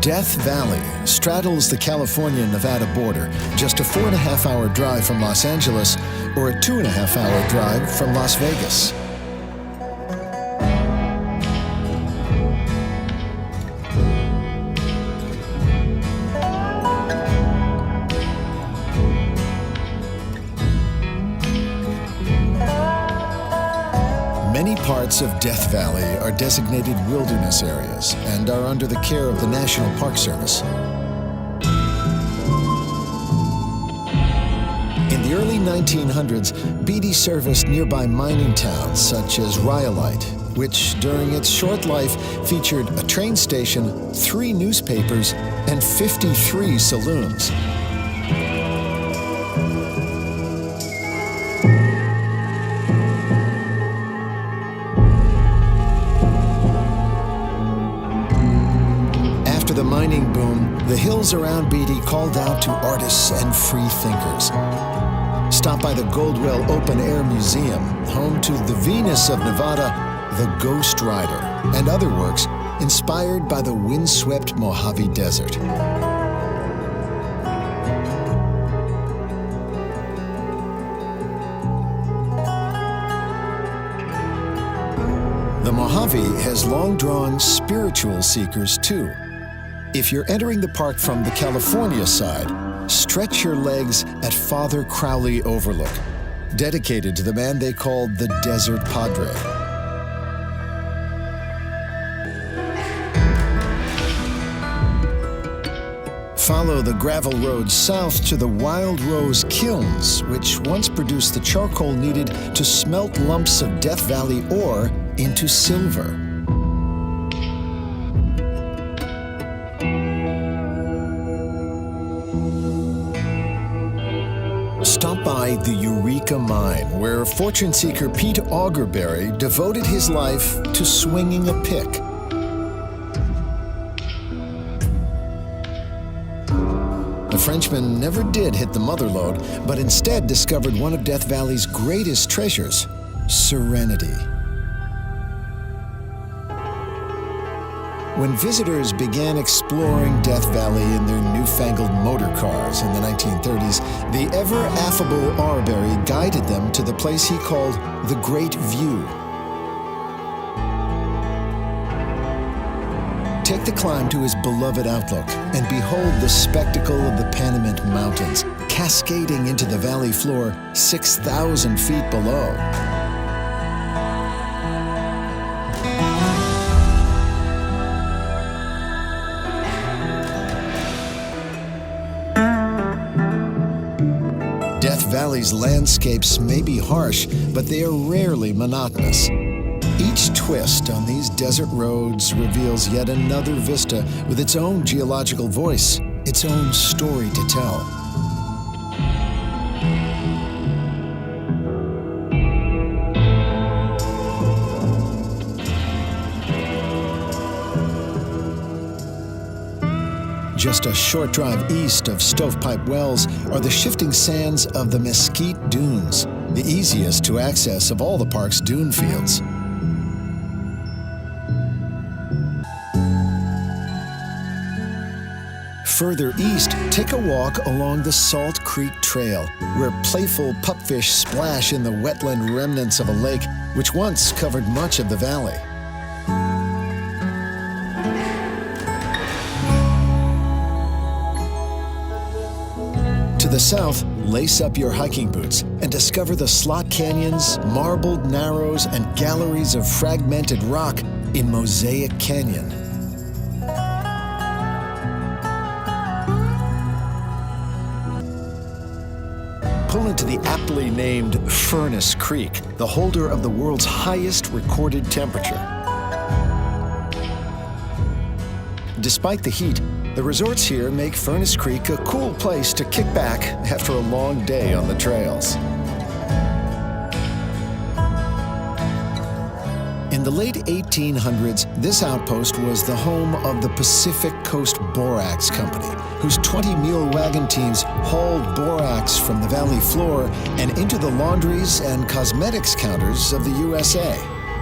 Death Valley straddles the California-Nevada border, just a 4.5-hour drive from Los Angeles or a 2.5-hour drive from Las Vegas. Many parts of Death Valley are designated wilderness areas and are under the care of the National Park Service. In the early 1900s, Beatty serviced nearby mining towns such as Rhyolite, which during its short life featured a train station, 3 newspapers, and 53 saloons. After the mining boom, the hills around Beatty called out to artists and free thinkers. Stop by the Goldwell Open Air Museum, home to the Venus of Nevada, the Ghost Rider, and other works inspired by the windswept Mojave Desert. The Mojave has long drawn spiritual seekers too. If you're entering the park from the California side, stretch your legs at Father Crowley Overlook, dedicated to the man they called the Desert Padre. Follow the gravel road south to the Wild Rose Kilns, which once produced the charcoal needed to smelt lumps of Death Valley ore into silver. Stop by the Eureka Mine, where fortune seeker Pete Augerberry devoted his life to swinging a pick. The Frenchman never did hit the mother lode, but instead discovered one of Death Valley's greatest treasures, serenity. When visitors began exploring Death Valley in their newfangled motor cars in the 1930s, the ever-affable Augerberry guided them to the place he called the Great View. Take the climb to his beloved outlook and behold the spectacle of the Panamint Mountains, cascading into the valley floor 6,000 feet below. Death Valley's landscapes may be harsh, but they are rarely monotonous. Each twist on these desert roads reveals yet another vista with its own geological voice, its own story to tell. Just a short drive east of Stovepipe Wells are the shifting sands of the Mesquite Dunes, the easiest to access of all the park's dune fields. Further east, take a walk along the Salt Creek Trail, where playful pupfish splash in the wetland remnants of a lake which once covered much of the valley. To the south, lace up your hiking boots and discover the slot canyons, marbled narrows, and galleries of fragmented rock in Mosaic Canyon. Pull into the aptly named Furnace Creek, the holder of the world's highest recorded temperature. Despite the heat, the resorts here make Furnace Creek a cool place to kick back after a long day on the trails. In the late 1800s, this outpost was the home of the Pacific Coast Borax Company, whose 20 mule wagon teams hauled borax from the valley floor and into the laundries and cosmetics counters of the USA.